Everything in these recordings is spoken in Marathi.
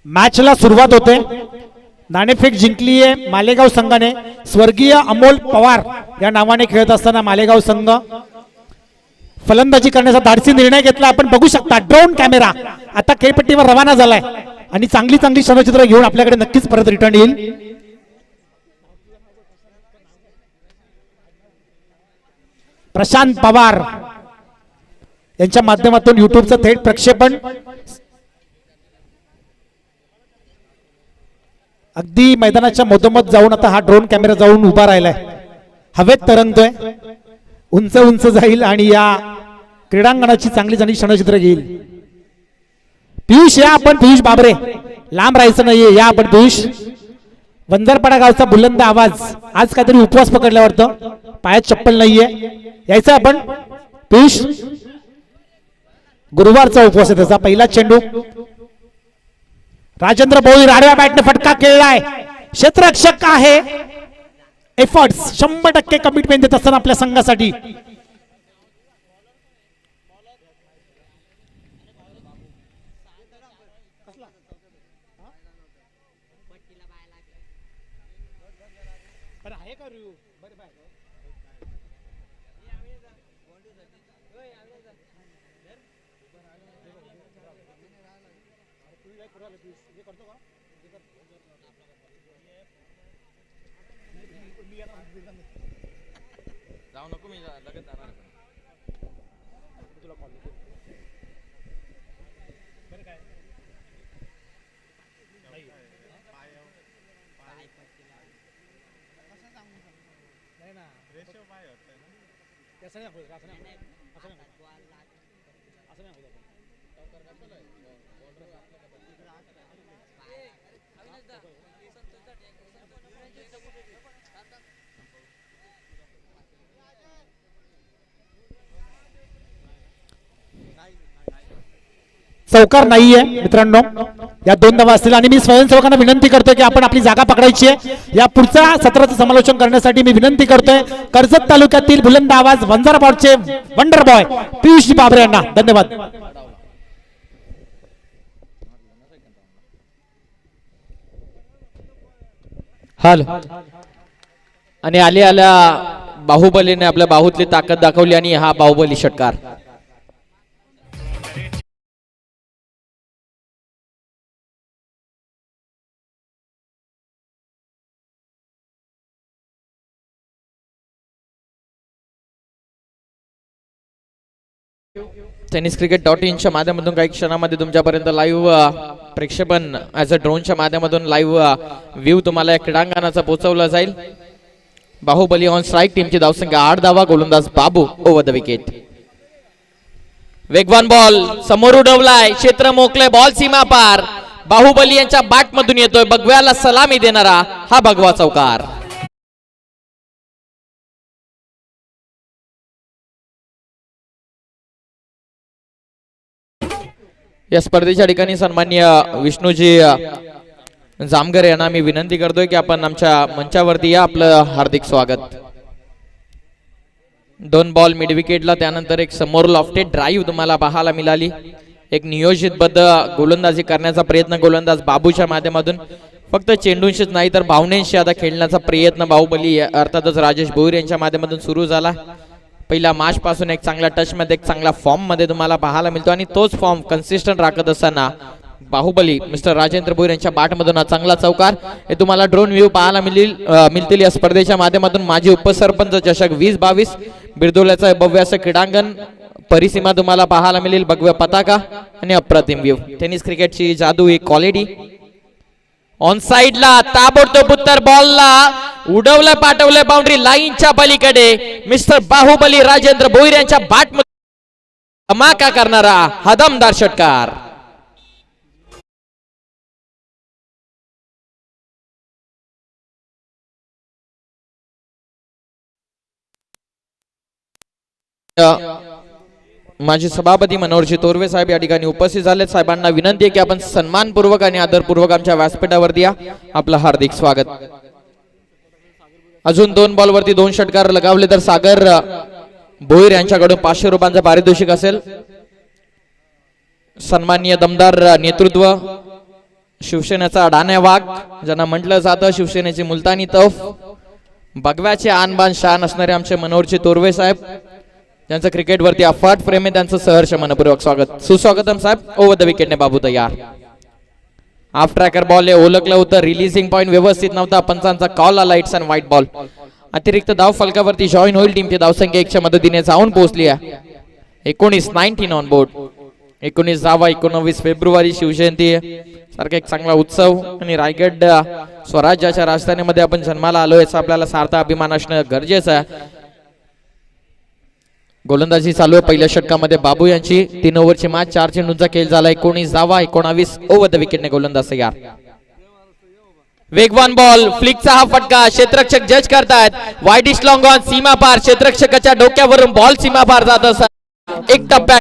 मॅचला सुरुवात होते। नाणेफेक जिंकली आहे मालेगाव संघाने। स्वर्गीय अमोल पवार या नावाने खेळत असताना मालेगाव संघ फलंदाजी करण्याचा धाडसी निर्णय घेतला। आपण बघू शकता ड्रोन कॅमेरा आता खेळपट्टीवर रवाना झालाय आणि चांगली चांगली क्षणचित्र घेऊन आपल्याकडे नक्कीच परत रिटर्न येईल। प्रशांत पवार यांच्या माध्यमातून युट्यूबचं थेट प्रक्षेपण अगदी मैदानाच्या मधोमध जाऊन आता हा ड्रोन कॅमेरा जाऊन उभा राहिलाय, हवेत तरंगतोय, उंच उंच जाईल आणि या क्रीडांगणाची चांगली चांगली क्षणचित्र घेईल। पियुष या आपण, पियुष बाबरे लांब राहायचं नाहीये, या आपण पियुष। वंजारपाडा गावचा बुलंद आवाज आज काहीतरी उपवास पकडल्यावर पायात चप्पल नाहीये, यायचं आपण पियुष। गुरुवारचा उपवास आहे त्याचा। पहिला चेंडू राजेंद्र भोईर आडव्या बॅटने फटका खेळलाय, क्षेत्ररक्षक आहे। एफर्ट्स 100% कमिटमेंट देत असताना आपल्या संघासाठी जाऊ नको, मी लगेच जाणार तुला कॉल काय नाही ना रेशो पाय होत ना, कसं नाही होत, असं नाही असं नाही असं नाही होत। चौकार नाहीये मित्रांनो, या 2 धावा असतील आणि मी स्वयंसेवकांना विनंती करतोय की आपण आपली जागा पकडायची आहे। या पुढच्या सत्राचं समालोचन करण्यासाठी मी विनंती करतोय कर्जत तालुक्यातील बुलंद आवाज वंजारपाडचे वंडर बॉय पियुष बाबरे यांना। धन्यवाद। हाल आणि आल्या बाहुबलीने आपल्या बाहूतली ताकद दाखवली आणि हा बाहुबली षटकार। tenniscricket.in च्या माध्यमातून काही क्षणामध्ये तुमच्यापर्यंत लाईव्ह प्रक्षेपण ॲज अ ड्रोनच्या माध्यमातून लाईव्ह व्ह्यू तुम्हाला या क्रीडांगणाचा पोहोचवला जाईल। बाहुबली ऑन स्ट्राईक टीमची धावसंख्या 8 धावा, गोलंदाज बाबू ओव्हर द विकेट। वेगवान बॉल समोर उडवलाय, क्षेत्र मोकळे, बॉल सीमा पार, बाहुबली यांच्या बॅट मधून येतोय, भगव्याला सलामी देणारा हा भगवा चौकार। या स्पर्धेच्या ठिकाणी सन्माननीय विष्णूजी जामगर यांना मी विनंती करतोय की आपण आमच्या मंचावरती या, आपलं हार्दिक स्वागत। 2 बॉल मिड विकेटला, त्यानंतर एक समोर लॉफ्टेड ड्राईव्ह तुम्हाला पाहायला मिळाली। एक नियोजितबद्ध गोलंदाजी करण्याचा प्रयत्न गोलंदाज बाबूच्या माध्यमातून, फक्त चेंडूंशीच नाही तर भावनेशी आता खेळण्याचा प्रयत्न बाहुबली अर्थातच राजेश भोईर यांच्या माध्यमातून सुरू झाला। पहिला मॅच पासून एक चांगला टच मध्ये, एक चांगला फॉर्म मध्ये तुम्हाला पाहायला मिळतो आणि तोच फॉर्म कन्सिस्टंट राखत असताना बाहुबली मिस्टर राजेंद्र भोईर यांच्या बॅट मधून हा चांगला चौकार। हे तुम्हाला ड्रोन व्ह्यू पाहायला मिळतील या स्पर्धेच्या माध्यमातून। माजी उपसरपंच चषक 2022 बिरदोल्याचा भव्य असं क्रीडांगण, परिसीमा तुम्हाला पाहायला मिळेल, भगव्य पताका आणि अप्रतिम व्ह्यू। टेनिस क्रिकेटची जादू, ही क्वालिटी। ऑन साइडला ताबडतोब उत्तर बॉलला उडवलं, पाठवलं बाउंड्री लाईनच्या पलीकडे, मिस्टर बाहुबली राजेंद्र भोईर यांच्या बॅट मध्ये धमाका करणारा हा दमदार षटकार। माजी सभापती मनोहरजी तोरवे साहेब या ठिकाणी उपस्थित झाले। साहेबांना विनंती आहे की आपण सन्मानपूर्वक आणि आदरपूर्वक आमच्या व्यासपीठावरती या, आपलं हार्दिक स्वागत। अजून 2 बॉल वरती 2 षटकार लगावले तर सागर भोईर यांच्याकडून 500 रुपयांचा पारितोषिक असेल। सन्माननीय दमदार नेतृत्व शिवसेनेचा अडाण्या वाघ ज्यांना म्हटलं जातं शिवसेनेची मुलतानी तोफ, भगव्याचे आणबान शान असणारे आमचे मनोहरजी तोरवे साहेब, ज्यांचं क्रिकेटवरती अफाट प्रेम आहे, त्यांचं सहर्ष मनपूर्वक स्वागत. सुस्वागतम साहेब. ओव्हर द विकेटने बाबू तयार. हाफ ट्रॅकर बॉल ओळखलं होतं, रिलीजिंग पॉइंट व्यवस्थित नव्हता, पंचांचा कॉल आला, इट्स अँड व्हाईट बॉल. अतिरिक्त धाव फलकावरती जॉईन होईल, टीमची धावसंख्या 100 मदतीने जाऊन पोहोचली आहे. 19 ऑन बोर्ड. 19 धावा, 19 फेब्रुवारी शिवजयंती सारखा एक चांगला उत्सव आणि रायगड स्वराज्याच्या राजधानीमध्ये आपण जन्माला आलोय याचा आपल्याला सार्थ अभिमान असणं गरजेचं आहे. गोलंदाजी चालू आहे पहिल्या षटकामध्ये बाबू यांची. 3 ओव्हरची मॅच, 4 चेंडूंचा खेळ झाला. 19 धावा, 19 ओव्हर द विकेटने गोलंदाज तयार. वेगवान बॉल, फ्लिकचा हा फटका क्षेत्ररक्षक जज करतायत. वाईडिश लॉंग ऑन, सीमा पार, क्षेत्ररक्षकाच्या डोक्यावरून बॉल सीमा पार जात असत. एक टप्प्यात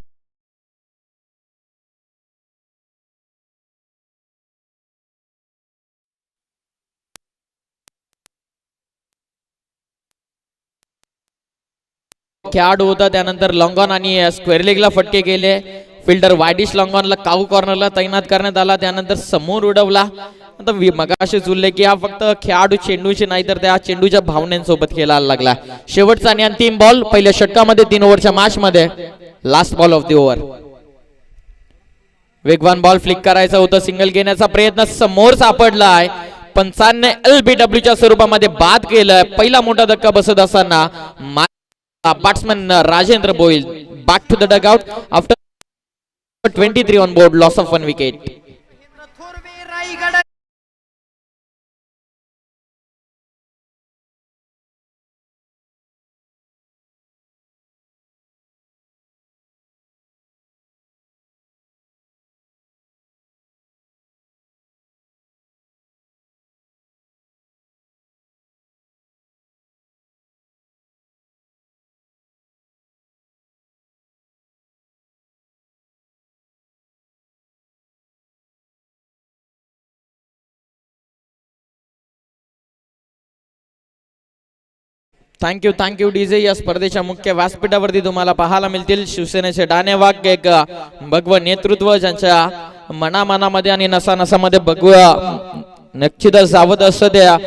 खेळाडू होता, त्यानंतर लॉंगॉन आणि स्क्वेअर लेगला फटके केले. फिल्डर वायडिश लॉंगॉनला काऊ कॉर्नरला तैनात करण्यात आला, त्यानंतर समोर उडवला. आता मगाशी जुळले की हा फक्त खेळाडू चेंडूची नाही तर त्या चेंडूच्या भावनेसोबत खेळायला लागला. शेवटचा आणि अंतिम बॉल पहिल्या षटकामध्ये 3 ओव्हरच्या मॅच मध्ये, last ball of the over. वेगवान बॉल फ्लिक करायचा होता, सिंगल घेण्याचा प्रयत्न समोर सापडलाय. पंचांनी LBWच्या स्वरूपामध्ये बाद केलं. पहिला मोठा धक्का बसत असताना batsman Rajendra Boyle back to the dugout after 23 on board, loss of 1 wicket. Thank you DJ. या स्पर्धेच्या मुख्य व्यासपीठावरती तुम्हाला पाहायला मिळतील शिवसेनेचे डाणे वाघ, एक भगव नेतृत्व ज्यांच्या मनामध्ये आणि नसामध्ये भगव नक्षीदार सावध असतं. त्या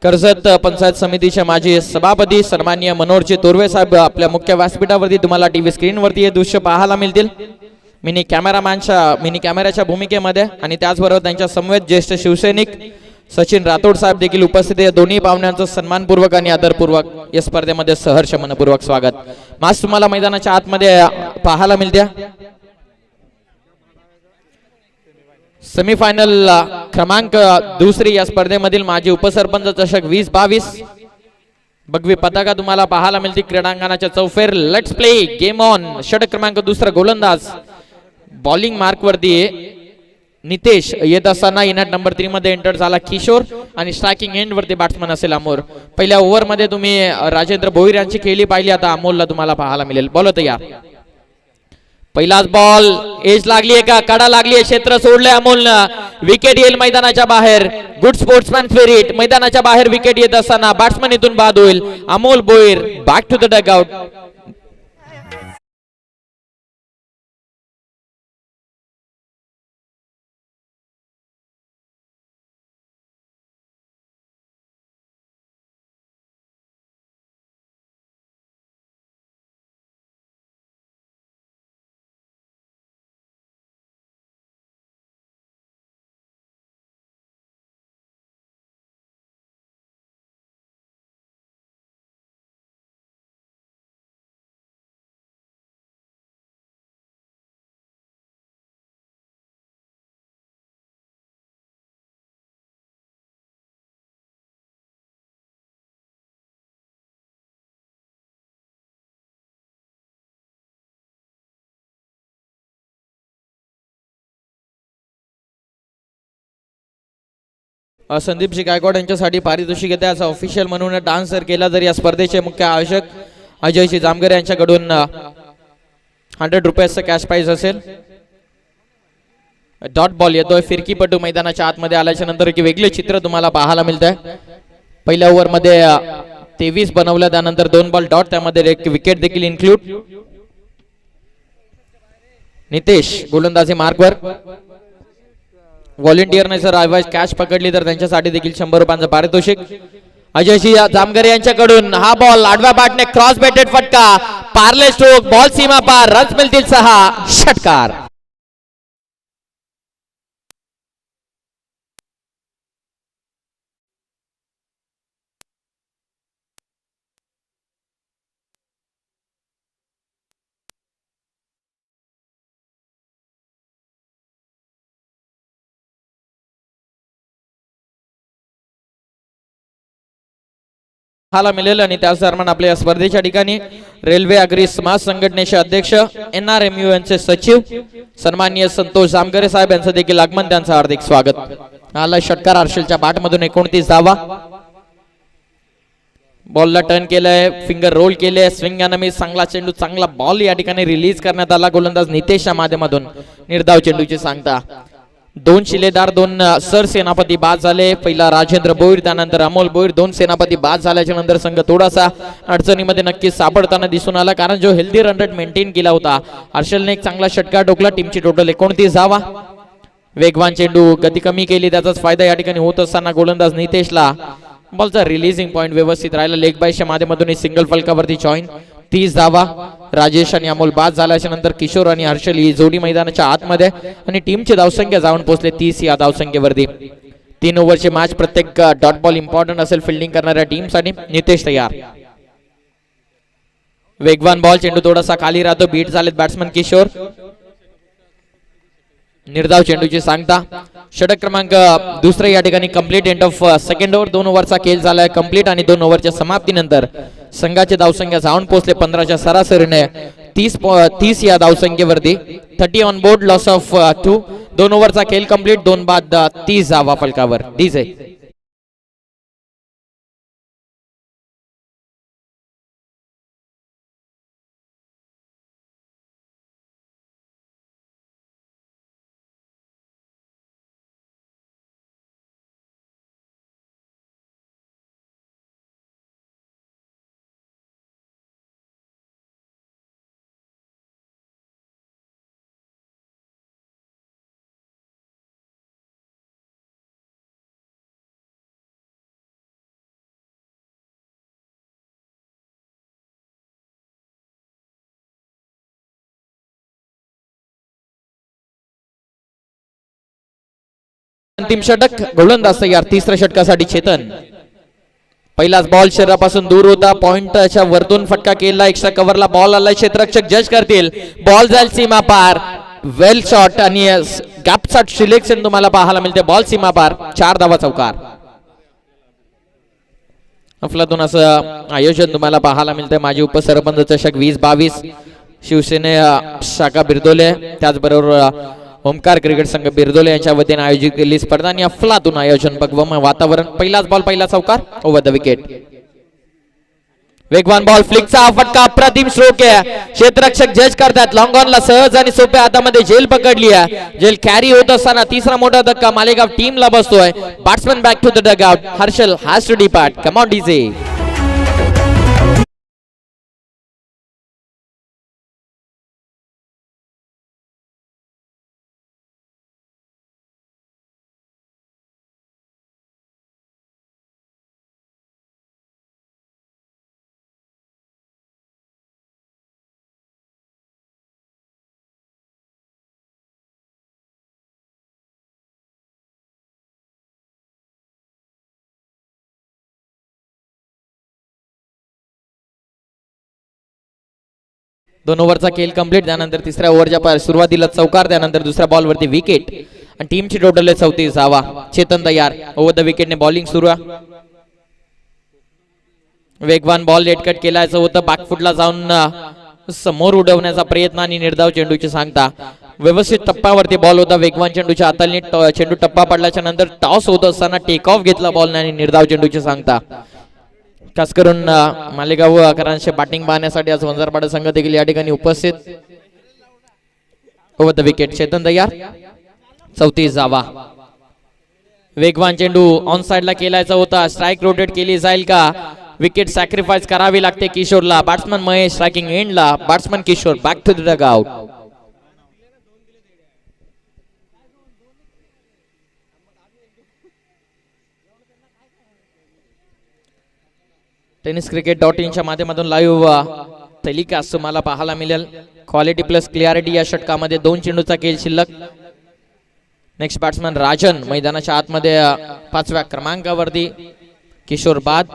कर्जत पंचायत समितीच्या माजी सभापती सन्माननीय मनोहरजी तोरवे साहेब आपल्या मुख्य व्यासपीठावरती तुम्हाला टीव्ही स्क्रीनवरती हे दृश्य पाहायला मिळतील. मिनी कॅमेराच्या भूमिकेमध्ये आणि त्याचबरोबर त्यांच्या समवेत ज्येष्ठ शिवसैनिक सचिन राठोड साहेब देखील उपस्थित आहे. दोन्ही पाहुण्यांचं सन्मानपूर्वक आणि आदरपूर्वक या स्पर्धेमध्ये सहर्ष मनपूर्वक स्वागत. मॅच तुम्हाला मैदानाच्या आतमध्ये पाहायला मिळते. सेमीफायनल क्रमांक 2 या स्पर्धेमधील माजी उपसरपंच चषक 2022 भगवी पताका तुम्हाला पाहायला मिळते क्रीडांगणाच्या चौफेर. Let's play game on. षटक क्रमांक 2 गोलंदाज बॉलिंग मार्क वरती नितेश येत असताना इनॅट नंबर 3 मध्ये एंटर झाला किशोर आणि स्ट्रायकिंग एंड वरती बॅट्समन असेल अमोल. पहिल्या ओव्हर मध्ये तुम्ही राजेंद्र भोईर यांची खेळी पाहिली, आता अमोलला तुम्हाला पाहायला मिळेल. बॉल तयार. पहिलाच बॉल, एज लागली आहे का, कडा लागली आहे, क्षेत्र सोडलंय अमोलनं. विकेट येईल मैदानाच्या बाहेर. Good sportsman spirit. मैदानाच्या बाहेर विकेट येत असताना बॅट्समन इथून बाद होईल. Amol Bhoir back to the dugout. Sandeepji Gaikwad यांच्यासाठी पारितोषिक येते. असा ऑफिशियल म्हणून डान्स जर केला तर या स्पर्धेचे मुख्य आयोजक अजयजी जामगर यांच्याकडून 100 रुपयाचं कॅश प्राइज असेल. डॉट बॉल येतोय. फिरकीपटू मैदानाच्या आतमध्ये आल्याच्या नंतर एक वेगळे चित्र तुम्हाला पाहायला मिळतंय. पहिल्या ओव्हर मध्ये 23 बनवलं, त्यानंतर 2 बॉल डॉट, त्यामध्ये एक विकेट देखील इन्क्लूड. नितेश गोलंदाजी मार्कवर. व्हॉलेंटियरने जर आवाज कॅच पकडली तर त्यांच्यासाठी देखील 100 रुपयांचं पारितोषिक. अजय सिंह जामगरे यांच्याकडून हा बॉल आडव्या बॅटने क्रॉस बेटेड फटका, पार्ले स्ट्रोक, बॉल सीमा पार, रन्स मिळतील 6, षटकार. हाला मिळेल आणि त्याच दरम्यान आपल्या स्पर्धेच्या ठिकाणी रेल्वे अग्री समाज संघटनेचे अध्यक्ष NRMU यांचे सचिव सन्माननीय संतोष जामगरे साहेब यांचं देखील आगमन, त्यांचं हार्दिक स्वागत. आला षटकार हर्षलच्या बॅट मधून 29 धावा. बॉलला टर्न केलंय, फिंगर रोल केले, स्विंग यानं चांगला चेंडू, चांगला बॉल या ठिकाणी रिलीज करण्यात आला. गोलंदाज नितेशच्या माध्यमातून निर्धाव चेंडूची सांगता. 2 शिलेदार, 2 सर सेनापती बाद झाले. पहिला राजेंद्र बोईर, त्यानंतर अमोल बोईर. 2 सेनापती बाद झाल्याच्या नंतर संघ थोडासा अडचणीमध्ये नक्कीच सापडताना दिसून आला, कारण जो हेल्दी रन रेट मेंटेन केला होता हर्षलने एक चांगला षटकार ठोकला. टीमची टोटल 29 धावा. वेगवान चेंडू, गती कमी केली, त्याचाच फायदा या ठिकाणी होत असताना गोलंदाज नितेशला बॉलचा रिलीजिंग पॉइंट व्यवस्थित राहिला. लेग बायच्या माध्यमातून सिंगल फलकावरती जॉईन. 30 धावा. राजेश आणि अमोल बाद झाल्याच्या नंतर किशोर आणि हर्षल ही जोडी मैदानाच्या आतमध्ये आणि टीमची धावसंख्या जाऊन पोहोचले 30 या धावसंख्येवरती. 3 ओव्हरची मॅच, प्रत्येक डॉट बॉल इम्पॉर्टंट असेल फिल्डिंग करणाऱ्या टीमसाठी. नितेश तयार. वेगवान बॉल, चेंडू थोडासा खाली राहतो, बीट झालेत बॅट्समन किशोर. निर्धाव चेंडूची सांगता. षटक क्रमांक दुसरे या ठिकाणी complete. End of second over. 2 ओव्हरचा खेळ झालाय कंप्लीट आणि 2 ओव्हरच्या समाप्तीनंतर संघाची धावसंख्या जाऊन पोहोचले 15च्या सरासरीने 30 या धावसंख्येवरती. 30 ऑन बोर्ड, लॉस ऑफ 2. 2 ओव्हरचा खेळ कंप्लीट, 2 बाद 30 धावा फलकावर. डीजे अंतिम षटक. गोलंदाज तयार. तिसऱ्या षटकासाठी चेतन. पहिलाच बॉल शरीरापासून दूर होता, पॉइंटच्या वरतून फटका केला. एक्स्ट्रा कव्हरला बॉल आला, क्षेत्ररक्षक जज करतील. बॉल जाईल सीमा पार. वेल शॉट आणि गॅप शॉट सिलेक्शन तुम्हाला पाहायला मिळते. बॉल सीमा पार, 4 धावा चौकार. अफलातून असं आयोजन तुम्हाला पाहायला मिळते. माजी उपसरपंच चषक 2022 शिवसेने शाखा बिरदोले, त्याचबरोबर ओमकार क्रिकेट संघ बिरदोले यांच्या वतीने आयोजित केलेली स्पर्धा आणि अफलातून आयोजन, भगवम वातावरण. पहिलाच बॉल, पहिला चौकार, ओव्हर द विकेट. वेगवान बॉल, फ्लिकचा फटका, अप्रतिम स्ट्रोक आहे. क्षेत्ररक्षक जज करतात. लॉंग ऑनला सहज आणि सोप्या हातामध्ये झेल पकडली आहे. झेल कॅरी होत असताना तिसरा मोठा धक्का मालेगाव टीमला बसतोय. Batsman back to the dugout. Harshal has to depart. Come on DJ. दोन ओव्हरचा खेळ कंप्लीट. त्यानंतर तिसऱ्या ओव्हरच्या सुरुवातीला चौकार, त्यानंतर दुसऱ्या बॉलवरती विकेट आणि टीमची टोटल 34 धावा. चेतन तयार. ओव्हर द विकेटने बॉलिंग सुरू. वेगवान बॉल लेटकट केलायचं होतं, बॅकफुटला जाऊन समोर उडवण्याचा प्रयत्न आणि निर्धाव चेंडूची सांगता. व्यवस्थित टप्प्यावरती बॉल होता. वेगवान चेंडूच्या हाताने चेंडू टप्पा पडल्याच्या नंतर टॉस होत असताना टेक ऑफ घेतला बॉल आणि निर्धाव चेंडूची सांगता. खास करून मालेगावकरांचे बॅटिंग पाहण्यासाठी आज वंजारपाडा संघ देखील या ठिकाणी उपस्थित. Over the wicket. चेतन तयार. 34 धावा. वेगवान चेंडू ऑन साइडला केलायचा होता. स्ट्राइक रोटेट केली जाईल का? विकेट सॅक्रिफाइस करावी लागते किशोरला. बॅट्समन महेश स्ट्राइकिंग एंडला. Batsman Kishore back to the dugout. tenniscricket.in च्या माध्यमातून लाईव्ह टेलिकास्ट तुम्हाला पाहायला मिळेल. क्वालिटी प्लस क्लिअरिटी या षटकामध्ये 2 चेंडूचा खेळ शिल्लक. नेक्स्ट बॅट्समन राजन मैदानाच्या आतमध्ये 5व्या क्रमांकावरती. किशोर बाद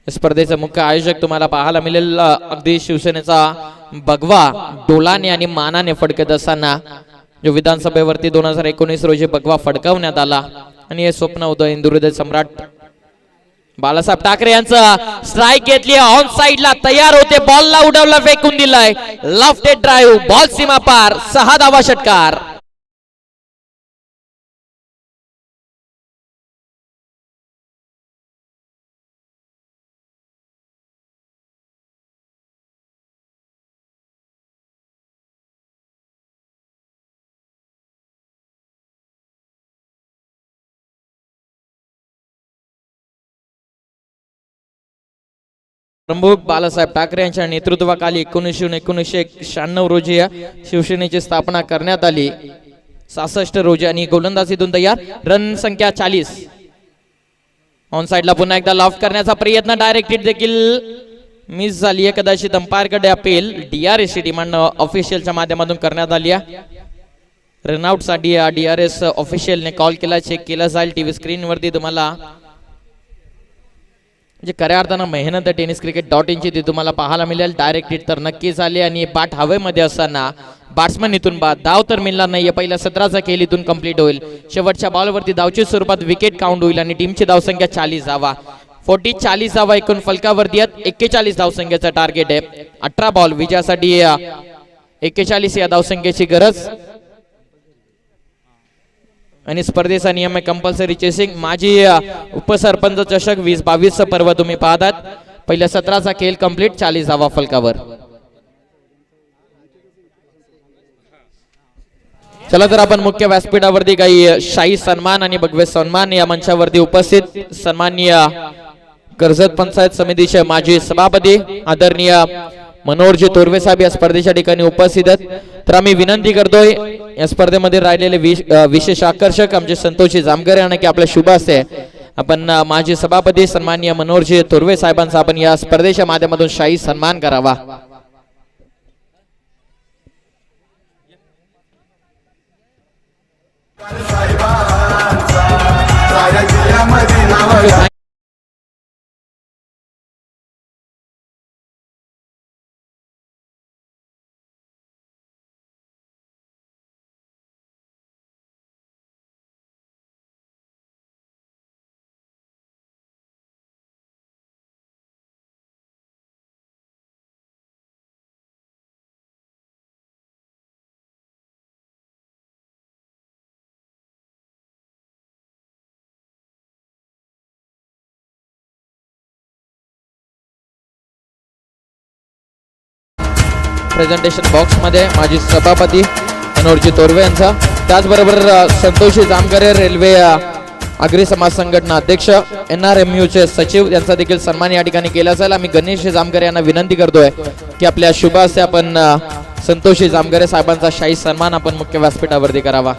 स्पर्धेचे मुख्य आयोजक तुम्हाला पाहायला मिळेल. अगदी शिवसेनेचा भगवा डोलाने आणि मानाने फडकत असताना जो विधानसभेवरती 2019 रोजी भगवा फडकवण्यात आला आणि हे स्वप्न होतं हिंदुहृदय सम्राट बाळासाहेब ठाकरे यांचं. स्ट्राईक घेतली ऑन साइडला तयार होते. बॉलला उडवला फेकून दिलाय. लॉफ्टेड ड्राईव्ह बॉल सीमा पार. 6 धावा षटकार. प्रमुख बाळासाहेब ठाकरे यांच्या नेतृत्वाखाली 1996 रोजी शिवसेनेची स्थापना करण्यात आली. 66 रोजी आणि गोलंदाजीतून तयार. रन संख्या 40. ऑन साइडला पुन्हा एकदा लॉफ्ट करण्याचा प्रयत्न. डायरेक्ट हिट देखील मिस झाली आहे. कदाचित अंपायरकडे अपील DRS ची डिमांड ऑफिशियलच्या माध्यमातून करण्यात आली आहे. रनआउट साठी DRS ऑफिशियलने कॉल केला. चेक केला जाईल. टीव्ही स्क्रीनवरती तुम्हाला म्हणजे खऱ्या अर्थानं मेहनत tenniscricket.in ची ती तुम्हाला पाहायला मिळेल. डायरेक्ट हिट तर नक्कीच आले आणि बॅट हवेमध्ये असताना बॅट्समन इथून बाद. धाव तर मिळणार नाही. पहिल्या 17चा खेळ इथून कंप्लीट होईल. शेवटच्या बॉलवरती धावच्या स्वरूपात विकेट काउंट होईल आणि टीमची धावसंख्या 40 धावा. 40 धावा एकूण फलकावरती आहेत. 41 धावसंख्येचं टार्गेट आहे. 18 बॉल विजयासाठी 41 या धावसंख्येची गरज. आणि स्पर्धेचा नियम आहे कंपल्सरी चेसिंग. माजी उपसरपंच चषक 2022 पर्व तुम्ही पाहतात. पहिल्या 17चा खेळ कंप्लीट. 40 धावा फलकावर. चला तर आपण मुख्य व्यासपीठावरती काही शाही सन्मान आणि भगवे सन्मान या मंचावरती उपस्थित सन्माननीय कर्जत पंचायत समितीचे माजी सभापती आदरणीय मनोहरजी तोरवे साहेब या स्पर्धेच्या ठिकाणी उपस्थित आहेत. तर आम्ही विनंती करतोय या स्पर्धेमध्ये राहिलेले विशेष आकर्षक आमचे संतोषजी जामकर यांना की आपल्या शुभ हस्ते आपण माजी सभापती सन्माननीय मनोहरजी तोरवे साहेबांचा आपण या स्पर्धेच्या माध्यमातून शाही सन्मान करावा. प्रेझेंटेशन बॉक्स मध्ये माजी सभापती मनोहरजी तोरवे यांचा. त्याचबरोबर संतोषजी जामकर रेल्वे आगरी समाज संघटना अध्यक्ष NRMU चे सचिव यांचा देखील सन्मान या ठिकाणी केला जाईल. आम्ही गणेश जामकर यांना विनंती करतोय की आपल्या शुभ हस्ते आपण संतोषजी जामकर साहेबांचा शाही सन्मान आपण मुख्य व्यासपीठावरती करावा.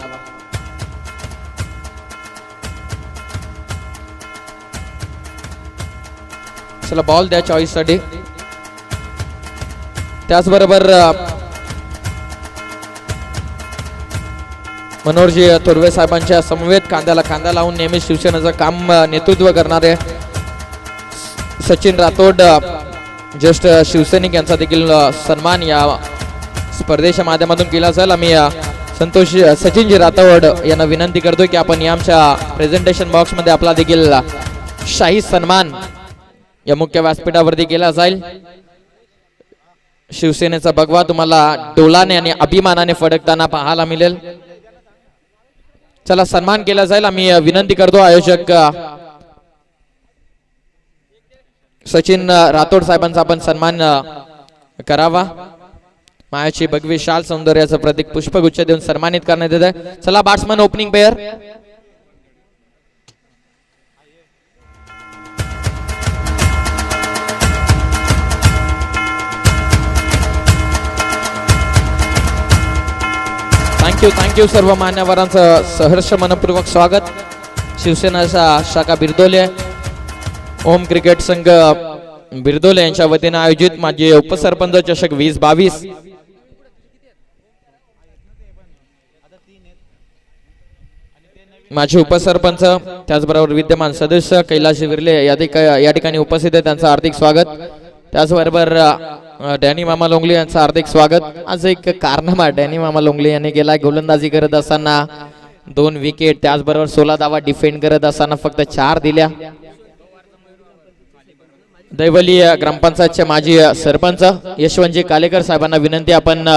चला बॉल द्या चॉईस साठी. त्याचबरोबर मनोहरजी तोरवे साहेबांच्या समवेत खांद्याला खांदा लावून नेहमी शिवसेनेचं काम नेतृत्व करणारे सचिन राठोड ज्येष्ठ शिवसैनिक यांचा देखील सन्मान या स्पर्धेच्या माध्यमातून केला जाईल. आम्ही सचिनजी राठोड यांना विनंती करतोय की आपण या आमच्या प्रेझेंटेशन बॉक्स मध्ये आपला देखील शाही सन्मान या मुख्य व्यासपीठावरती केला जाईल. शिवसेनेचा भगवा तुम्हाला डोलाने आणि अभिमानाने फडकताना पाहायला मिळेल. चला सन्मान केला जाईल. आम्ही विनंती करतो आयोजक सचिन राठोड साहेबांचा आपण सन्मान करावा. मायाची भगवी शाल सौंदर्याचं प्रतीक पुष्पगुच्छ देऊन सन्मानित करण्यात येत आहे. चला बॅट्समन ओपनिंग पेअर. थँक्यू सर्व मान्यवरांचं सहर्ष मनपूर्वक स्वागत. शिवसेना शाखा बिरदोले ओम क्रिकेट संघ बिरदोले यांच्या वतीने आयोजित माझे उपसरपंच चषक 2022 माझे उपसरपंच त्याचबरोबर विद्यमान सदस्य कैलास विर्ले या ठिकाणी उपस्थित आहे, त्यांचं हार्दिक स्वागत. त्याचबरोबर डॅनी मामा लोंगले यांचं हार्दिक स्वागत. आज एक कारनामा डॅनी मामा लोंगले यांनी केला. गोलंदाजी करत असताना 2 विकेट, त्याचबरोबर 16 धावा डिफेंड करत असताना फक्त 4 दिल्या. दैवली ग्रामपंचायतचे माजी सरपंच यशवंतजी कालेकर साहेबांना विनंती, आपण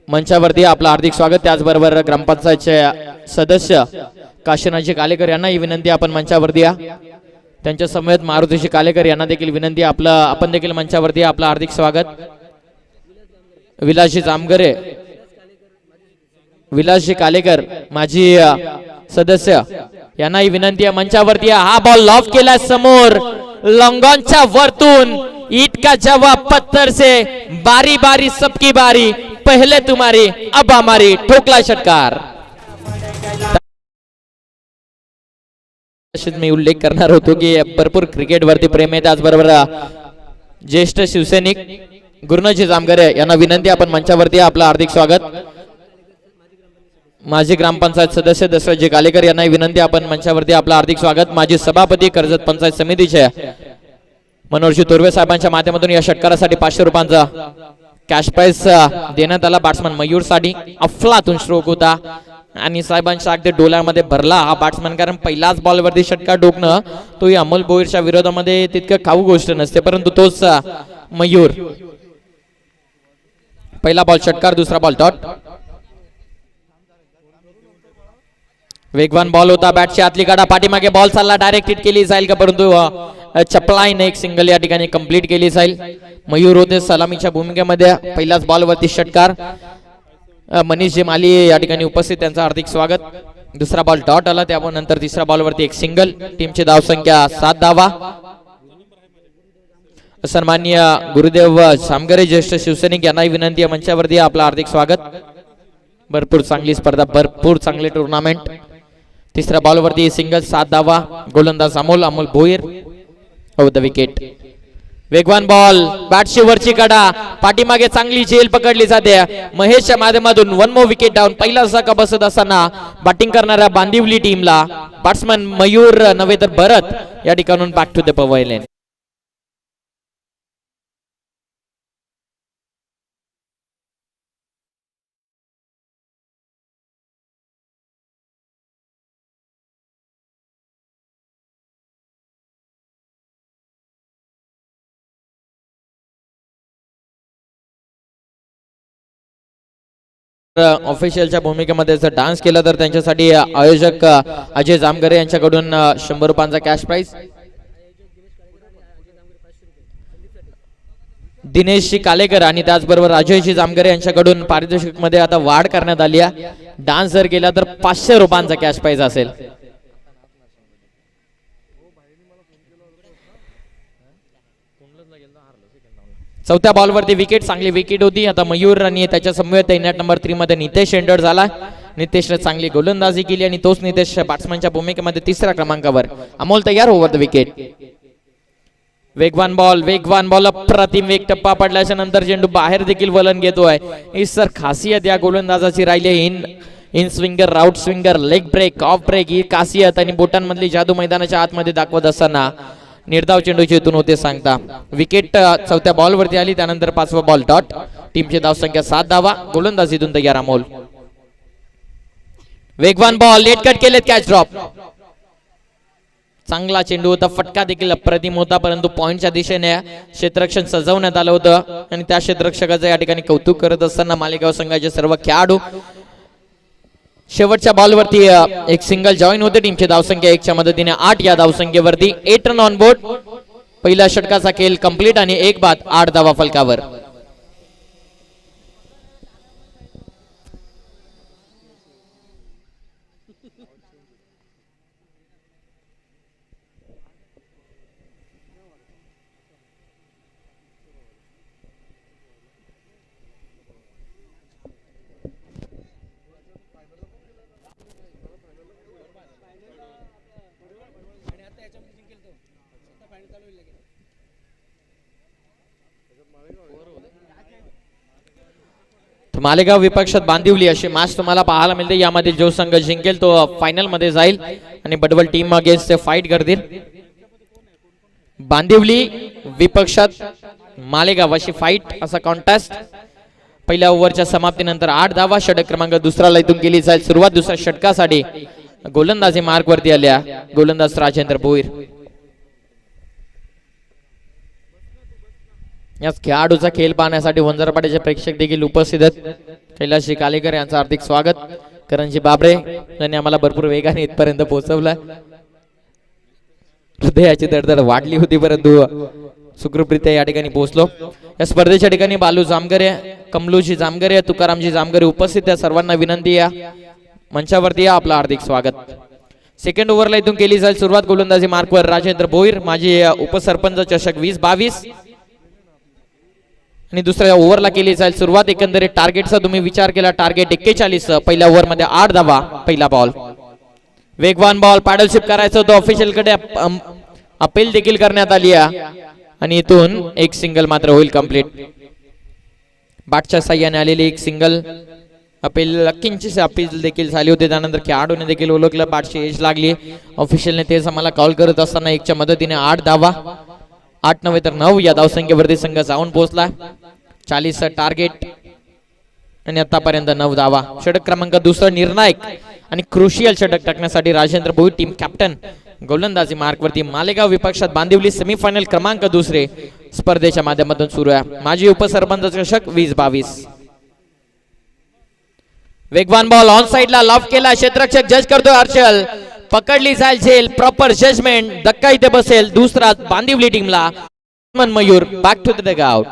मंचावरती आपलं हार्दिक स्वागत. त्याचबरोबर ग्रामपंचायतचे सदस्य काशीनाथजी कालेकर यांनाही विनंती, आपण मंचावरती या. त्यांच्या समवेत मारुतीजी कालेकर यांना देखील विनंती, आपण देखील मंचावरती आपलं हार्दिक स्वागत. विलासजी जामगरे, विलासजी कालेकर माजी सदस्य यांनाही विनंती आहे, मंचावरती या. हा बॉल लॉफ केला समोर लॉन्गॉनच्या वरतून. ईट का जवाब पत्थर से, बारी बारी सबकी बारी, पहले तुम्हारी अब हमारी, ठोकला षटकार. मी उल्लेख करणार होतो की भरपूर क्रिकेट वरती प्रेम आहे. त्याचबरोबर ज्येष्ठ शिवसैनिक गुरुनाथजी जामगरे यांना विनंती, आपण मंचावरती आपलं हार्दिक स्वागत. माजी ग्रामपंचायत सदस्य दशरथजी कालेकर यांनाही विनंती, आपण मंचावरती आपलं हार्दिक स्वागत. माजी सभापती कर्जत पंचायत समितीचे मनोहरजी तोरवे साहेबांच्या माध्यमातून या षटकारासाठी 500 रुपयांचा कॅश प्राइज देण्यात आला. बॅट्समन मयूर साठी अफलातून स्ट्रोक होता आणि साहेबांच्या अगदी डोळ्यामध्ये भरला हा बॅट्समन, कारण पहिलाच बॉलवरती षटकार ठोकणं तोही अमोल भोईरच्या विरोधामध्ये तितकं खाऊ गोष्ट नसते, परंतु तोच मयूर. पहिला बॉल षटकार, दुसरा बॉल डॉट. वेगवान बॉल होता, बॅटची आतली काढा, पाठीमागे बॉल चालला, डायरेक्ट हिट केली जाईल का, परंतु चपलाईने एक सिंगल या ठिकाणी कंप्लीट केली जाईल. मयूर होते सलामीच्या भूमिकेमध्ये. पहिल्याच बॉलवरती षटकार. मनीष जे माली या ठिकाणी उपस्थित, त्यांचं हार्दिक स्वागत. दुसरा बॉल डॉट आला, त्यानंतर तिसऱ्या बॉलवरती एक सिंगल. टीमची धावसंख्या 7 धावा. सन्माननीय गुरुदेव सामगरे ज्येष्ठ शिवसैनिक यांनाही विनंती आहे, मंचावरती आपलं हार्दिक स्वागत. भरपूर चांगली स्पर्धा, भरपूर चांगले टुर्नामेंट. तिसऱ्या बॉलवरती सिंगल, 7 धावा. गोलंदाज अमोल भोईर द विकेट. वेगवान बॉल, बॅटची वरची कडा, पाठीमागे चांगली झेल पकडली जाते. महेशच्या माध्यमातून 1 मोर विकेट डाऊन. पहिला धक्का बसत असताना बॅटिंग करणाऱ्या बांदिवली टीमला बॅट्समन मयूर नव्हे तर भरत या ठिकाणून बॅक टू द पवेलियन. ऑफिशियलच्या भूमिकेमध्ये जर डान्स केला तर त्यांच्यासाठी आयोजक अजय जामगरे यांच्याकडून 100 रुपयांचा कॅश प्राइज. दिनेशजी कालेकर आणि त्याचबरोबर अजयजी जामगरे यांच्याकडून पारितोषिक मध्ये आता वाढ करण्यात आली आहे. डान्स जर केला तर 500 रुपयांचा कॅश प्राइज असेल. चौथ्या बॉलवरती विकेट, चांगली विकेट होती. आता मयूर आणि त्याच्या समवेत नेट नंबर 3 मध्ये नितेश एंटर झाला. नितेशने चांगली गोलंदाजी केली आणि तोच नितेश बॅट्समनच्या भूमिकेमध्ये 3ऱ्या क्रमांकावर. अमोल तयार ओव्हर द विकेट. वेगवान बॉल अप्रतिम वेग, टप्पा पडल्याच्या नंतर चेंडू बाहेर देखील वलन घेतोय. ही सर खासियत या गोलंदाजाची राहिली. Inswinger, outswinger, leg break, off break ही खासियत आणि बोटांमधली जादू मैदानाच्या आतमध्ये दाखवत असताना निर्धाव चेंडूची इथून होते सांगता. विकेट चौथ्या बॉलवरती आली, त्यानंतर 5वा बॉल डॉट. टीमची धावसंख्या 7 धावा. गोलंदाजीतून तयार अमोल. वेगवान बॉल, लेट कट केलेत, कॅच ड्रॉप. चांगला चेंडू होता, फटका देखील अप्रतिम होता, परंतु पॉइंटच्या दिशेने क्षेत्ररक्षण सजवण्यात आलं होतं आणि त्या क्षेत्ररक्षकाचं या ठिकाणी कौतुक करत असताना मालेगाव संघाचे सर्व खेळाडू. शेवटच्या बॉलवरती एक सिंगल जॉईन होते. टीमची धावसंख्या 1च्या मदतीने 8. या धावसंख्येवरती 8 रन ऑन बोर्ड. पहिल्या षटकाचा खेळ कंप्लीट आणि 1 बाद, 8 धावा फलकावर. मालेगाव विपक्षात बांदिवली अशी मॅच तुम्हाला पाहायला मिळते. यामध्ये जो संघ जिंकेल तो फायनल मध्ये जाईल आणि बडबल टीम अगेन्स्ट फाईट करतील. बांदिवली विपक्षात मालेगाव अशी फाईट असा कॉन्टेस्ट. पहिल्या ओव्हरच्या समाप्तीनंतर 8 धावा. षटक क्रमांक दुसरा इथून केली जाईल सुरुवात. दुसऱ्या षटकासाठी गोलंदाजी मार्क वरती आल्या गोलंदाज राजेंद्र भोईर. या खेळाडूचा खेळ पाहण्यासाठी वंजारपाड्याचे प्रेक्षक देखील उपस्थित आहेत. कैलासजी कालेकर यांचं हार्दिक स्वागत. करणजी बाबरे यांनी आम्हाला भरपूर वेगाने इथपर्यंत पोहोचवलं. हृदयाची धडधड वाढली होती परंतु सुखरूपरित्या या ठिकाणी पोहोचलो. या स्पर्धेच्या ठिकाणी बालू जामगरे, कमलूजी जामगरे, तुकारामजी जामगरे उपस्थित आहे. सर्वांना विनंती या मंचावरती या. आपलं हार्दिक स्वागत. सेकंड ओव्हरला इथून केली जाईल सुरुवात. गोलंदाजी मार्कवर राजेंद्र भोईर. माझी उपसरपंच चषक 20-22 आणि दुसऱ्या ओव्हरला केली जाईल सुरुवात. एकंदरीत टार्गेटचा तुम्ही विचार केला टार्गेट 41. पहिल्या ओव्हर मध्ये 8 धावा. पहिला बॉल वेगवान बॉल. पॅडलशिप करायचं होतं ऑफिशियल कडे. अपील देखील करण्यात आली आहे आणि इथून एक सिंगल मात्र होईल कंप्लीट. बॅटच्या साह्याने आलेली एक सिंगल. अपील किंचित अपील देखील झाली होती. त्यानंतर खेळाडूने देखील ओळखलं बॅटची एज लागली. ऑफिशियलने तेच आम्हाला कॉल करत असताना 1च्या मदतीने 8 धावा. 8 नव्हे तर 9 या धावसंख्येवरती संघ जाऊन पोहोचला. 40 टार्गेट आणि आतापर्यंत 9 धावा. षटक क्रमांक दुसरा निर्णायक आणि क्रुशियल षटक टाकण्यासाठी राजेंद्र भोईर टीम कॅप्टन. गोलंदाजी मार्क वरती मालेगाव विपक्षात बांदिवली. सेमीफायनल क्रमांक दुसरे स्पर्धेच्या माध्यमातून सुरू आहे. माजी उपसरपंच चषक 20-22. वेगवान बॉल ऑन साइडला लॉफ केला. क्षेत्ररक्षक जज करतोय हर्षल. पकडली जाईल झेल. Proper judgement. धक्का इथे बसेल दुसरा बांदिवली टीमला. Mayur back to the dugout.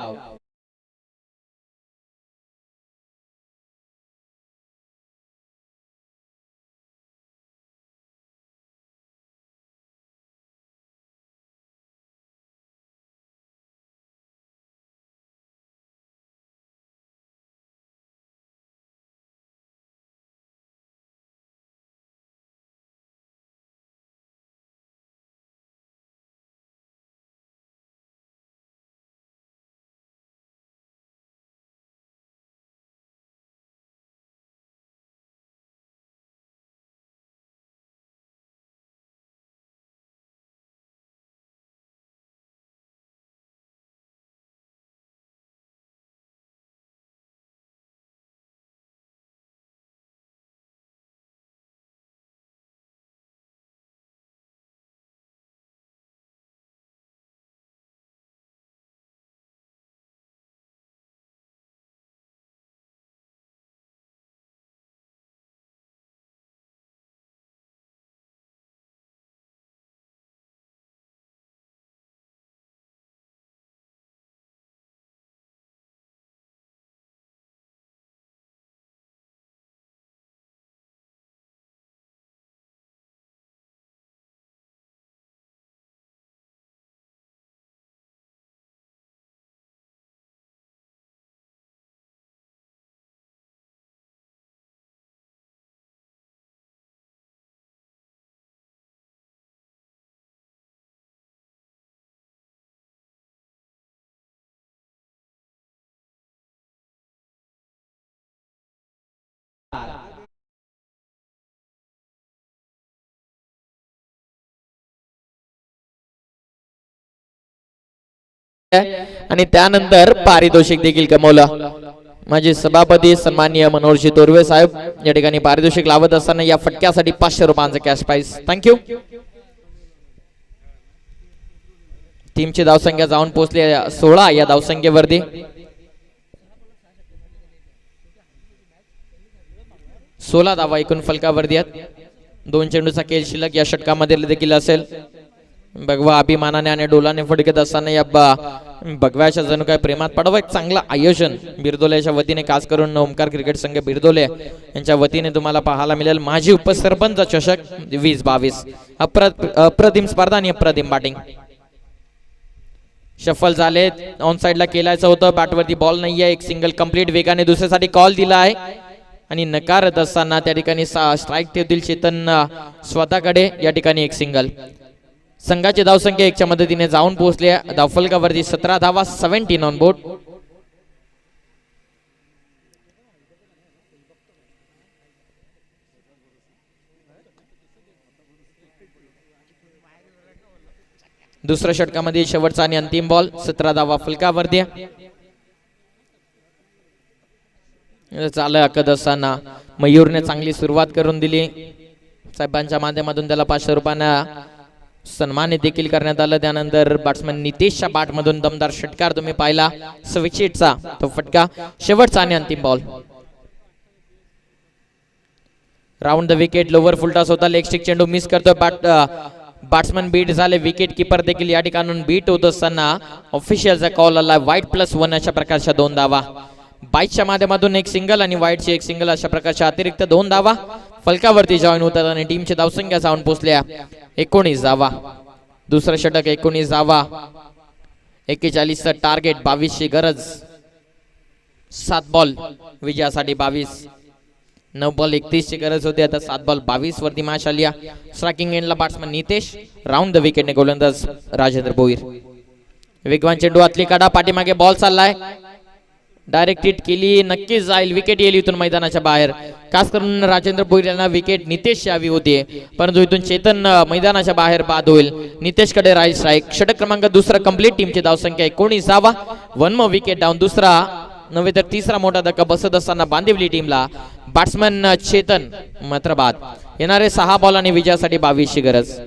आणि त्यानंतर पारितोषिक देखील कमवलं. माझे सभापती सन्माननीय मनोहरजी तोरवे साहेब या ठिकाणी पारितोषिक लावत असताना या फटक्यासाठी 500 रुपयांचं कॅश प्राइज. थँक्यू. टीमची धावसंख्या जाऊन पोहोचली 16 या धावसंख्येवरती. 16 धावा एकूण फलकावरती आहेत. 2 चेंडूचा खेळ शिल्लक या षटकामध्ये देखील असेल. भगवा अभिमानाने आणि डोलाने फडकत असताना या भगव्याच्या जणू काय प्रेमात पडावं. एक चांगलं आयोजन बिरदोल्याच्या वतीने खास करून ओमकार क्रिकेट संघ बिरदोले यांच्या वतीने तुम्हाला पाहायला मिळेल. माजी उपसरपंच चषक 20-22. अप्रतिम स्पर्धा आणि अप्रतिम बॅटिंग. शफल झाले. ऑन साइडला केलायचं होतं. बॅटवरती बॉल नाहीये. एक सिंगल कंप्लीट. वेगाने दुसऱ्यासाठी कॉल दिला आहे आणि नकारत असताना त्या ठिकाणी स्ट्राईक ठेवतील चेतन स्वतःकडे. या ठिकाणी एक सिंगल. संघाची धावसंख्या 1च्या मदतीने जाऊन पोहोचले धावफलकावरती 17 धावा, 17 ऑन बोर्ड. दुसऱ्या षटकामध्ये शेवटचा आणि अंतिम बॉल, 17 धावा फलकावरती. चालय आखत असताना मयूरने चांगली सुरुवात करून दिली. साहेबांच्या माध्यमातून त्याला 500 रुपयांना सन्मानित देखील करण्यात आलं. त्यानंतर बॅट्समन नितेशच्या बॅट मधून दमदार षटकार तुम्ही पाहिला, स्विचेटचा तो फटका. शेवटचा आणि अंतिम ball. Round the wicket, lower full toss होता, लेग स्टिक चेंडू मिस करतोय. बॅट्समन बीट झाले, विकेट किपर देखील या ठिकाणून बीट होत असताना ऑफिशियलचा कॉल आला. वाईट +1 अशा प्रकारच्या 2 धावा. 22च्या माध्यमातून एक सिंगल आणि वाईटची एक सिंगल अशा प्रकारच्या अतिरिक्त 2 धावा फलकावरती जॉईन होतात आणि टीमची धावसंख्या जाऊन पोहोचल्या 19 धावा. दुसरं षटक 19 धावा, 41चं टार्गेट, 22ची गरज. 7 बॉल विजयासाठी 22, 9 बॉल 31ची गरज होती. आता 7 बॉल 22 वरती मॅच आली. स्ट्रायकिंग एंडला बॅट्समन नितेश, राऊंड द विकेटने गोलंदाज राजेंद्र भोईर. वेगवान चेंडू आतली काढा, पाठीमागे बॉल चाललाय, डायरेक्ट हिट केली, नक्कीच जाईल, विकेट येईल इथून मैदानाच्या बाहेर. खास करून राजेंद्र भोईर यांना विकेट नितेश यावी होती, परंतु इथून चेतन मैदानाच्या बाहेर बाद होईल. नितेशकडे राहील स्ट्राईक. षटक क्रमांक दुसरा कंप्लीट. टीमची धावसंख्या 19 धावा, 1 more विकेट डाऊन. दुसरा नव्हे तर तिसरा मोठा धक्का बसत असताना बांदिवली टीमला बॅट्समन चेतन मात्र बाद. येणारे 6 बॉल आणि विजयासाठी 22ची गरज.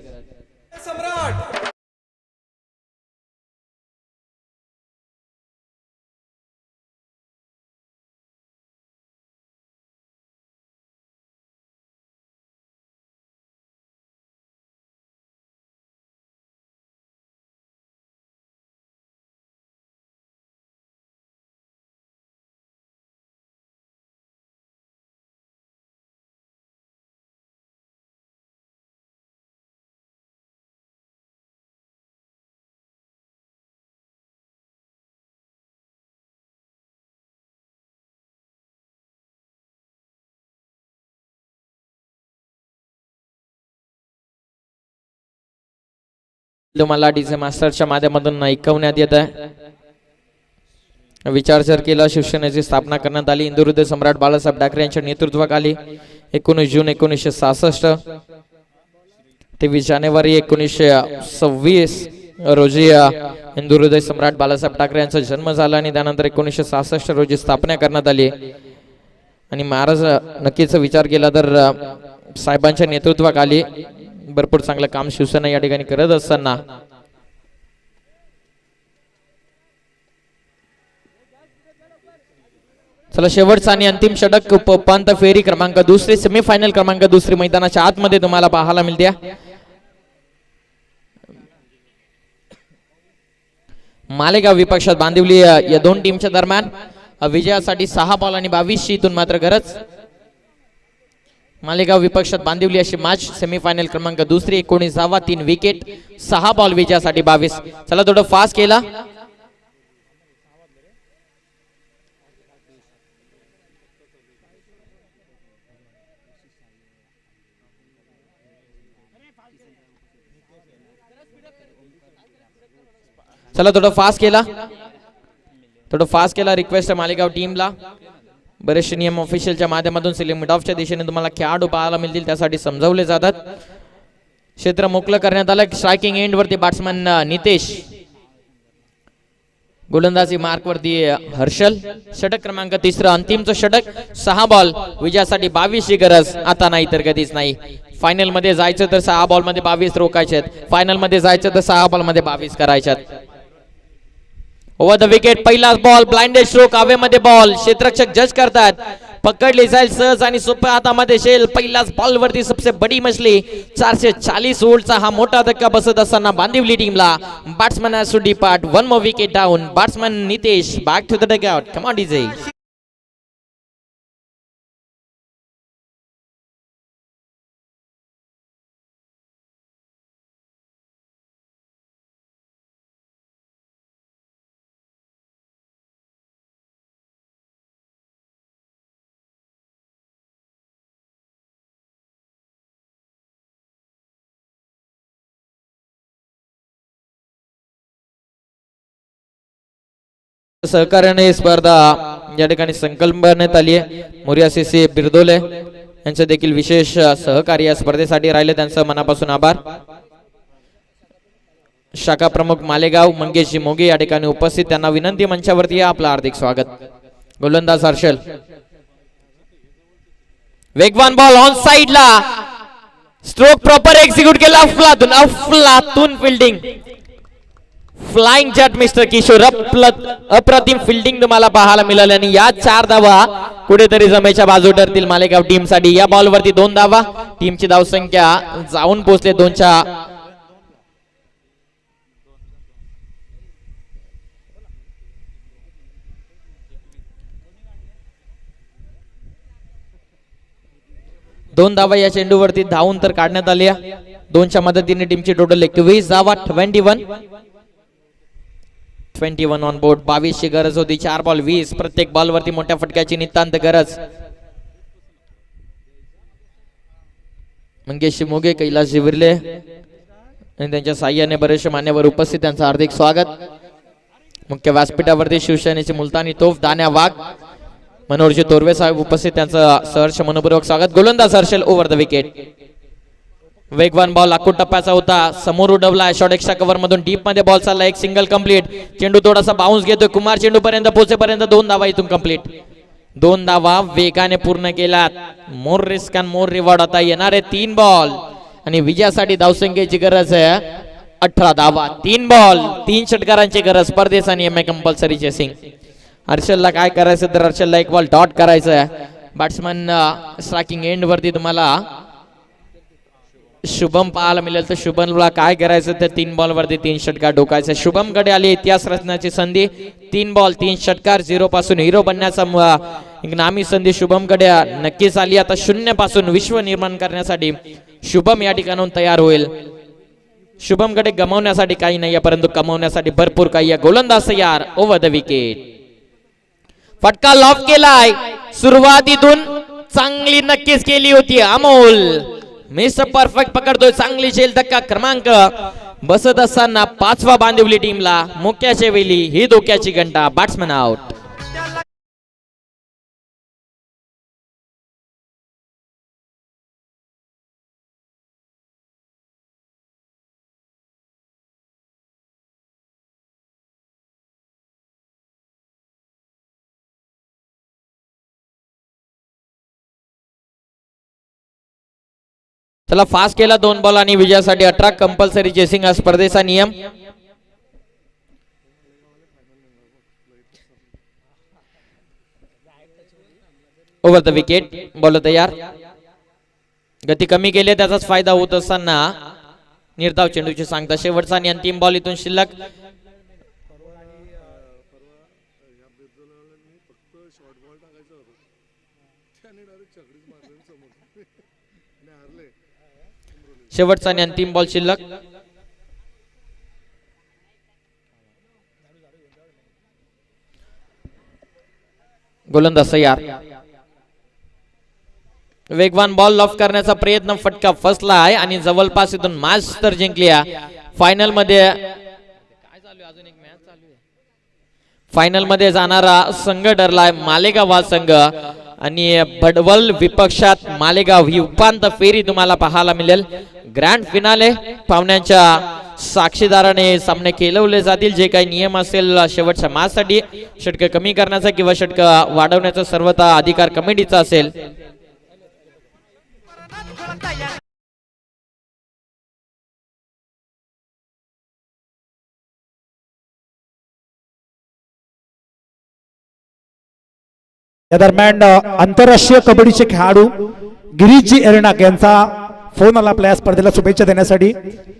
तुम्हाला डीजे मास्टरच्या माध्यमातून ऐकवण्यात येत आहे. विचार केला शिवसेनेची स्थापना करण्यात आली. इंदूर हृदय सम्राट बाळासाहेब ठाकरे यांच्या नेतृत्वाखाली 19 जून 1966 23 जानेवारी 1926 रोजी इंदूर हृदय सम्राट बाळासाहेब ठाकरे यांचा जन्म झाला आणि त्यानंतर 1966 रोजी स्थापना करण्यात आली. आणि महाराज नक्कीच विचार केला तर साहेबांच्या नेतृत्वाखाली भरपूर चांगलं काम शिवसेना या ठिकाणी करत असताना चला शेवटचा आणि अंतिम षटक पंत फेरी क्रमांक दुसरी, सेमीफायनल क्रमांक दुसरी मैदानाच्या आतमध्ये तुम्हाला पाहायला मिळते. मालेगाव विपक्षात बांदिवली या दोन टीमच्या दरम्यान विजयासाठी 6 बॉल आणि 22ची इथून मात्र गरज. मालेगाव विपक्षात बांदिवली अशी मॅच, सेमीफायनल क्रमांक दुसरी, 19 धावा, 3 विकेट, 6 बॉल विजयासाठी 22. चला थोडं फास्ट केला. चला थोडं फास्ट केला. रिक्वेस्ट आहे मालेगाव टीमला. बरेचसे नियम ऑफिशियलच्या माध्यमातून सिलिंग ऑफच्या दिशेने तुम्हाला खेळाडू पाहायला मिळतील, त्यासाठी समजावले जातात. क्षेत्र मोकळं करण्यात आलं. स्ट्रायकिंग एंड वरती बॅट्समन नितेश, गोलंदाजी मार्क वरती हर्षल. षटक क्रमांक तिसरं, अंतिमचं षटक. 6 बॉल विजयासाठी 22ची गरज. आता नाही तर कधीच नाही. फायनल मध्ये जायचं तर 6 बॉल मध्ये 22 रोखायचे आहेत. फायनल मध्ये जायचं तर 6 बॉल मध्ये 22 करायच्यात. ओव्हर द विकेट, पहिलाच बॉल, ब्लाइंडेड स्ट्रोक, हवेमध्ये बॉल. क्षेत्ररक्षक जज करतात, पकडली जाईल सहज आणि सोप्या हातामध्ये शेल. पहिलाच बॉल वरती सबसे बडी मछली. 440 वोल्टचा हा मोठा धक्का बसत असताना बांदिवली टीमला batsman has to depart. 1 more wicket down. Batsman Nitesh back to the dugout. Come on DJ. सहकार्याने ही स्पर्धा या ठिकाणी संकल्पण्यात आली आहे. मोरिया सीसी बिरदोले यांचे देखील विशेष सहकार्य या स्पर्धेसाठी राहिले, त्यांचं मनापासून आभार. शाखा प्रमुख मालेगाव मंगेशजी मोगे या ठिकाणी उपस्थित, त्यांना विनंती मंचावरती या, आपलं हार्दिक स्वागत. गोलंदाज हर्षल, वेगवान बॉल ऑन साइडला, स्ट्रोक प्रॉपर एक्झिक्यूट केला, अफलातून फिल्डिंग, फ्लाइंग जट मिस्टर किशोर, अप्रतिम फिल्डिंग तुम्हाला पाहायला मिळाली आणि या 4 धावा कुठेतरी जमेच्या बाजू ठरतील मालेगाव टीम साठी. या बॉल वरती 2 धावा, टीमची धावसंख्या जाऊन पोहोचले 2च्या. दोन धावा या चेंडूवरती धावून तर काढण्यात आल्या. 2च्या मदतीने टीमची टोटल 21 धावा, 21 ऑन बोर्ड. 22 ची गरज होती, 4 बॉल 20, प्रत्येक बॉल वरती मोठ्या फटक्याची नितांत गरज. मंगेश मोगे, कैलास जिविर्ले आणि त्यांच्या साह्याने बरेचसे मान्यवर उपस्थित, त्यांचं हार्दिक स्वागत. मुख्य व्यासपीठावरती शिवसेनेचे मुलतानी तोफ दान्या वाघ, मनोहरजी तोरवे साहेब उपस्थित, त्यांचं सहर्ष मनपूर्वक स्वागत. गोलंदाज हर्षल ओव्हर द विकेट. वेगवान बॉल लाकूड टप्प्याचा होता, समोर उडवला, शॉर्ट एक्स्ट्रा कव्हर मधून डीप मध्ये बॉल चालला, एक सिंगल कंप्लीट. चेंडू थोडासा बाउन्स घेतोय, कुमार चेंडू पर्यंत पोहोचेपर्यंत 2 धावा इथून कंप्लीट. 2 धावा वेगाने पूर्ण केलात. More risk and more reward. आता येणारे 3 बॉल आणि विजयासाठी धावसंख्येची गरज आहे 18 धावा. 3 बॉल 3 षटकारांची गरज. स्पर्धेचा आणि एम ए कंपल्सरी चेसिंग. हर्षलला काय करायचं तर हर्षलला एक बॉल डॉट करायचं आहे. बॅट्समन स्ट्रायकिंग एंड वरती तुम्हाला शुभम पाहायला मिळेल, तर शुभमला काय करायचं तर 3 बॉल वरती 3 षटकार डोकायचे. शुभम कडे आली इतिहास रचण्याची संधी. 3 बॉल 3 षटकार, 0 पासून हिरो बनण्याचा एक नामी संधी शुभम कडे नक्कीच आली. आता 0 पासून विश्व निर्माण करण्यासाठी शुभम या ठिकाणून तयार होईल. शुभम कडे गमावण्यासाठी काही नाहीये, परंतु कमावण्यासाठी भरपूर काही आहे. गोलंदाज तयार, ओव्हर द विकेट. फटका लॉफ केलाय, सुरुवातीतून चांगली नक्कीच केली होती अमोल. मिस्टर परफेक्ट पकडतोय, चांगली झेल. धक्का क्रमांक बसत असताना 5वा बांधिवली टीमला. मुक्याच्या वेळी ही धोक्याची घंटा. Batsman out. चला फास्ट केला 2 बॉल आणि विजयासाठी 18 कंपल्सरी चेसिंग हा स्पर्धेचा नियम. Over the wicket. बॉल तयार. गती कमी केली त्याचाच फायदा होत असताना निर्धाव चेंडूची सांगता. शेवटचा आणि अंतिम बॉल इथून शिल्लक. शेवटचा आणि अंतिम बॉल शिल्लक. गोलंदाज तयार. वेगवान बॉल लॉफ करण्याचा प्रयत्न, फटका फसला आहे आणि जवळपास इथून मॅच तर जिंकली आहे. फायनल मध्ये फायनल मध्ये जाणारा संघ ठरलाय मालेगाव हा संघ आणि भडवल विपक्षात मालेगाव ही उपांत्य फेरी तुम्हाला पाहायला मिळेल. ग्रँड फिनाले पाहुण्यांच्या साक्षीदाराने सामने खेळवले जातील. जे काही नियम असेल शेवटच्या मॅच साठी षटक कमी करण्याचा किंवा षटक वाढवण्याचा सर्वता अधिकार कमिटीचा असेल. या दरम्यान आंतरराष्ट्रीय कबड्डीचे खेळाडू गिरीशजी एरनाक यांचा फोन आला आपल्या या स्पर्धेला शुभेच्छा देण्यासाठी.